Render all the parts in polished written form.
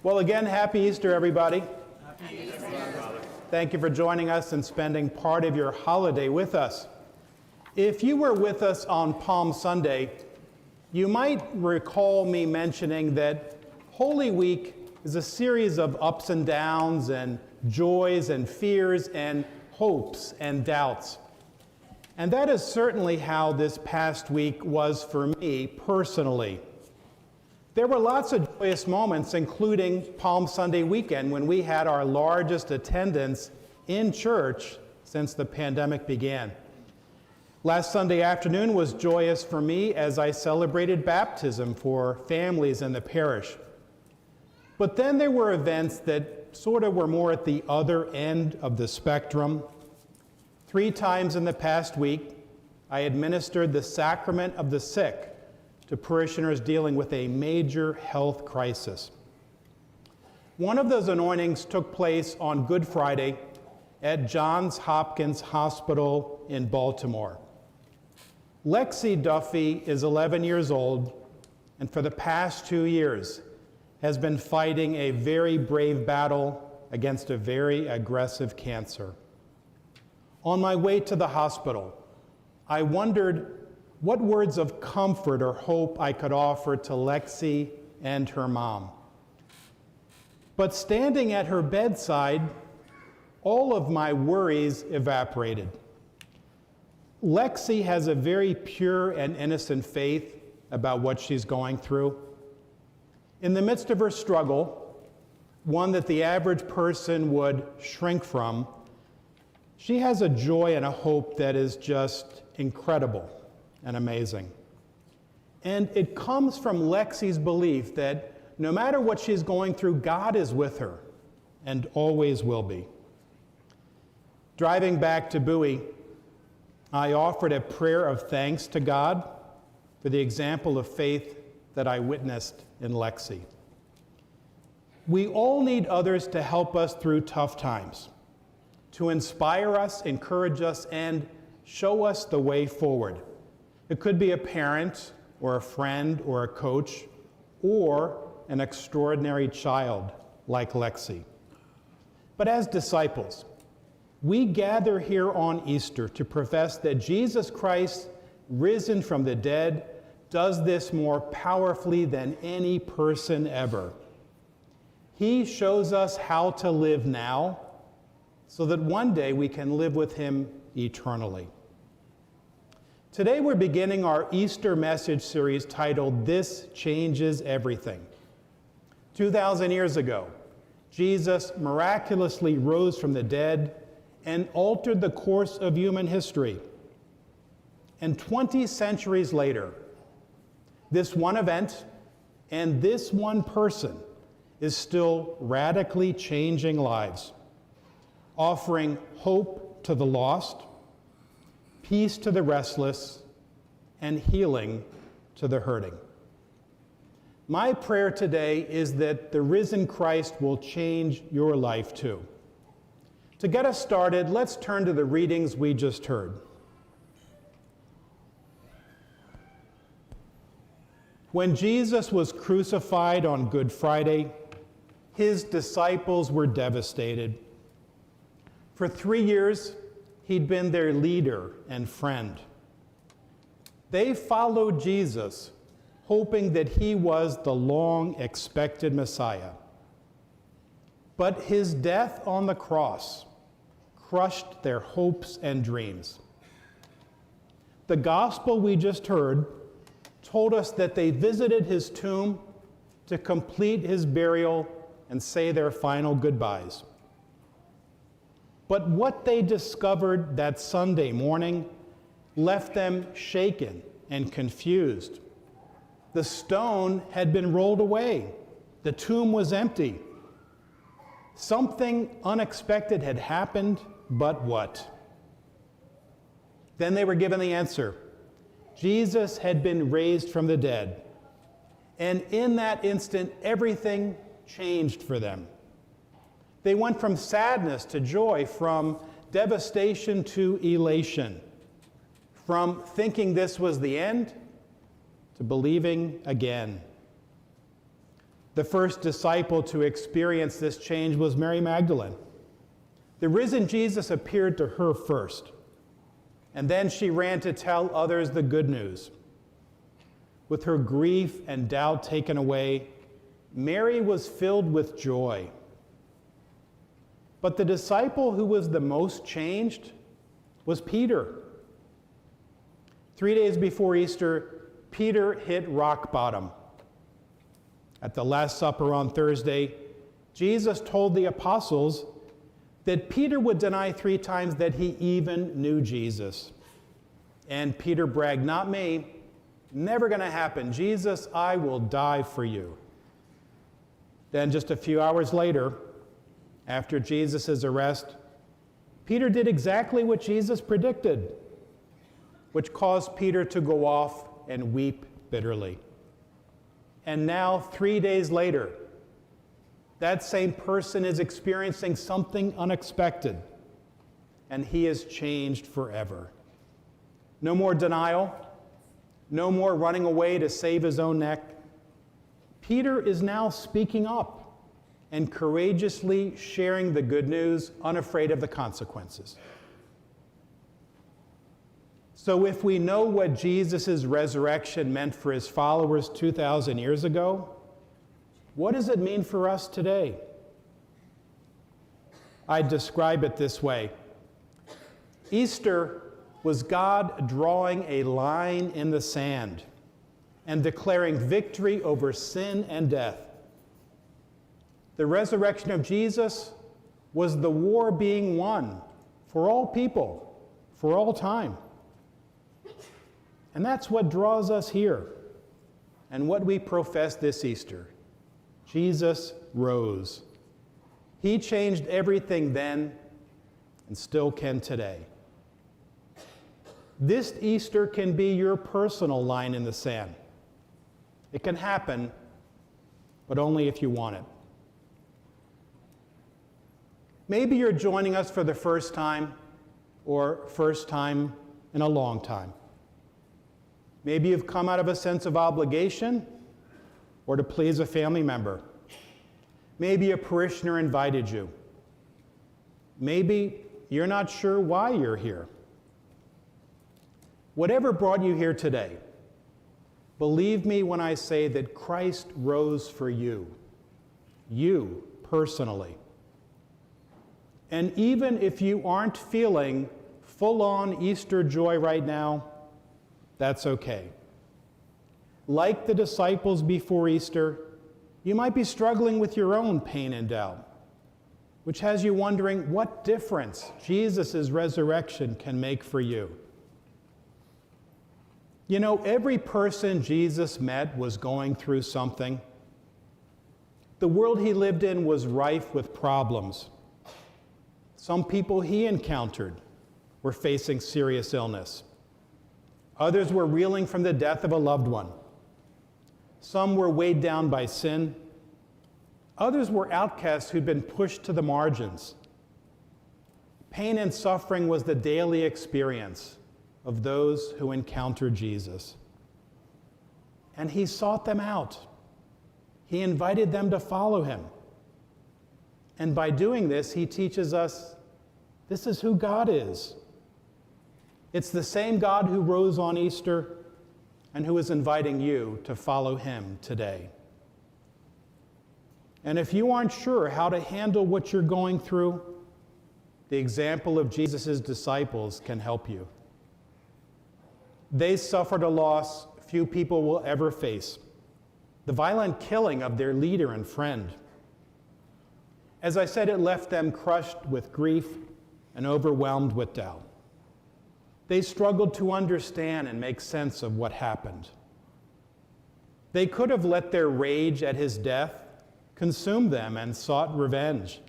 Well, again, happy Easter, everybody. Happy Easter, Father. Thank you for joining us and spending part of your holiday with us. If you were with us on Palm Sunday, you might recall me mentioning that Holy Week is a series of ups and downs and joys and fears and hopes and doubts. And that is certainly how this past week was for me personally. There were lots of joyous moments, including Palm Sunday weekend, when we had our largest attendance in church since the pandemic began. Last Sunday afternoon was joyous for me as I celebrated baptism for families in the parish. But then there were events that sort of were more at the other end of the spectrum. 3 times in the past week, I administered the sacrament of the sick to parishioners dealing with a major health crisis. One of those anointings took place on Good Friday at Johns Hopkins Hospital in Baltimore. Lexi Duffy is 11 years old, and for the past 2 years has been fighting a very brave battle against a very aggressive cancer. On my way to the hospital, I wondered what words of comfort or hope I could offer to Lexi and her mom. But standing at her bedside, all of my worries evaporated. Lexi has a very pure and innocent faith about what she's going through. In the midst of her struggle, one that the average person would shrink from, she has a joy and a hope that is just incredible and amazing. And it comes from Lexi's belief that no matter what she's going through, God is with her and always will be. Driving back to Bowie, I offered a prayer of thanks to God for the example of faith that I witnessed in Lexi. We all need others to help us through tough times, to inspire us, encourage us, and show us the way forward. It could be a parent, or a friend, or a coach, or an extraordinary child like Lexi. But as disciples, we gather here on Easter to profess that Jesus Christ, risen from the dead, does this more powerfully than any person ever. He shows us how to live now so that one day we can live with him eternally. Today we're beginning our Easter message series titled, This Changes Everything. 2,000 years ago, Jesus miraculously rose from the dead and altered the course of human history. And 20 centuries later, this one event and this one person is still radically changing lives, offering hope to the lost, peace to the restless, and healing to the hurting. My prayer today is that the risen Christ will change your life too. To get us started, let's turn to the readings we just heard. When Jesus was crucified on Good Friday, his disciples were devastated. For 3 years, he'd been their leader and friend. They followed Jesus, hoping that he was the long-expected Messiah. But his death on the cross crushed their hopes and dreams. The gospel we just heard told us that they visited his tomb to complete his burial and say their final goodbyes. But what they discovered that Sunday morning left them shaken and confused. The stone had been rolled away. The tomb was empty. Something unexpected had happened, but what? Then they were given the answer. Jesus had been raised from the dead. And in that instant, everything changed for them. They went from sadness to joy, from devastation to elation, from thinking this was the end to believing again. The first disciple to experience this change was Mary Magdalene. The risen Jesus appeared to her first, and then she ran to tell others the good news. With her grief and doubt taken away, Mary was filled with joy. But the disciple who was the most changed was Peter. 3 days before Easter, Peter hit rock bottom. At the Last Supper on Thursday, Jesus told the apostles that Peter would deny 3 times that he even knew Jesus. And Peter bragged, "Not me, never going to happen. Jesus, I will die for you." Then just a few hours later, after Jesus' arrest, Peter did exactly what Jesus predicted, which caused Peter to go off and weep bitterly. And now, 3 days later, that same person is experiencing something unexpected, and he is changed forever. No more denial, no more running away to save his own neck. Peter is now speaking up and courageously sharing the good news, unafraid of the consequences. So if we know what Jesus' resurrection meant for his followers 2,000 years ago, what does it mean for us today? I describe it this way. Easter was God drawing a line in the sand and declaring victory over sin and death. The resurrection of Jesus was the war being won for all people, for all time. And that's what draws us here and what we profess this Easter. Jesus rose. He changed everything then and still can today. This Easter can be your personal line in the sand. It can happen, but only if you want it. Maybe you're joining us for the first time or first time in a long time. Maybe you've come out of a sense of obligation or to please a family member. Maybe a parishioner invited you. Maybe you're not sure why you're here. Whatever brought you here today, believe me when I say that Christ rose for you personally. And even if you aren't feeling full-on Easter joy right now, that's okay. Like the disciples before Easter, you might be struggling with your own pain and doubt, which has you wondering what difference Jesus' resurrection can make for you. You know, every person Jesus met was going through something. The world he lived in was rife with problems. Some people he encountered were facing serious illness. Others were reeling from the death of a loved one. Some were weighed down by sin. Others were outcasts who'd been pushed to the margins. Pain and suffering was the daily experience of those who encountered Jesus. And he sought them out. He invited them to follow him. And by doing this, he teaches us this is who God is. It's the same God who rose on Easter and who is inviting you to follow him today. And if you aren't sure how to handle what you're going through, the example of Jesus' disciples can help you. They suffered a loss few people will ever face, the violent killing of their leader and friend. As I said, it left them crushed with grief and overwhelmed with doubt. They struggled to understand and make sense of what happened. They could have let their rage at his death consume them and sought revenge.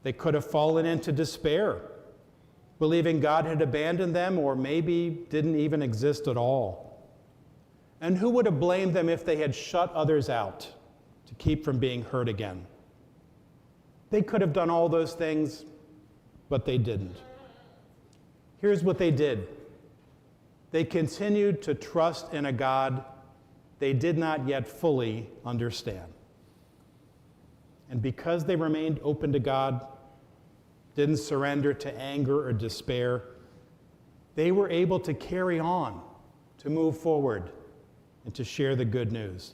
They could have fallen into despair, believing God had abandoned them or maybe didn't even exist at all. And who would have blamed them if they had shut others out to keep from being hurt again? They could have done all those things, but they didn't. Here's what they did. They continued to trust in a God they did not yet fully understand. And because they remained open to God, didn't surrender to anger or despair, they were able to carry on, to move forward, and to share the good news.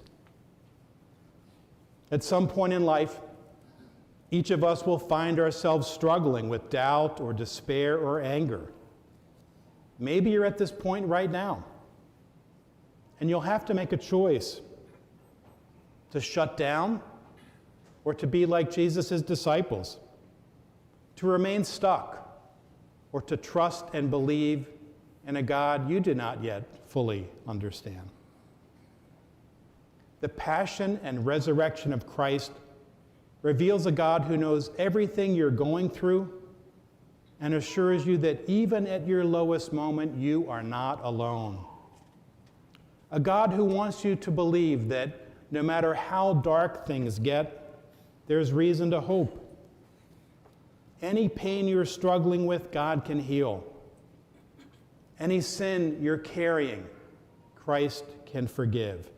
At some point in life, each of us will find ourselves struggling with doubt or despair or anger. Maybe you're at this point right now, and you'll have to make a choice to shut down or to be like Jesus' disciples, to remain stuck or to trust and believe in a God you do not yet fully understand. The passion and resurrection of Christ reveals a God who knows everything you're going through and assures you that even at your lowest moment, you are not alone. A God who wants you to believe that no matter how dark things get, there's reason to hope. Any pain you're struggling with, God can heal. Any sin you're carrying, Christ can forgive.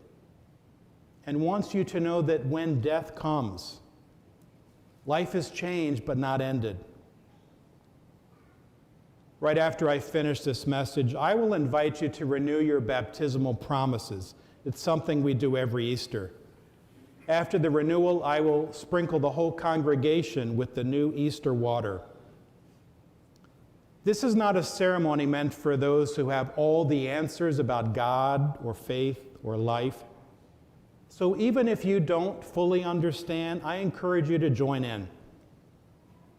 And wants you to know that when death comes, life is changed but not ended. Right after I finish this message, I will invite you to renew your baptismal promises. It's something we do every Easter. After the renewal, I will sprinkle the whole congregation with the new Easter water. This is not a ceremony meant for those who have all the answers about God or faith or life. So even if you don't fully understand, I encourage you to join in.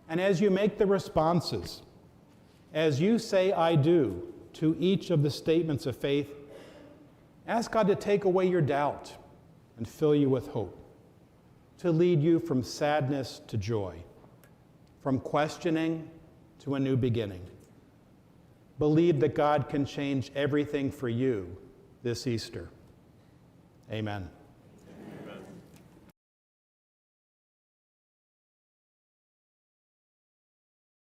And as you make the responses, as you say "I do" to each of the statements of faith, ask God to take away your doubt and fill you with hope, to lead you from sadness to joy, from questioning to a new beginning. Believe that God can change everything for you this Easter. Amen.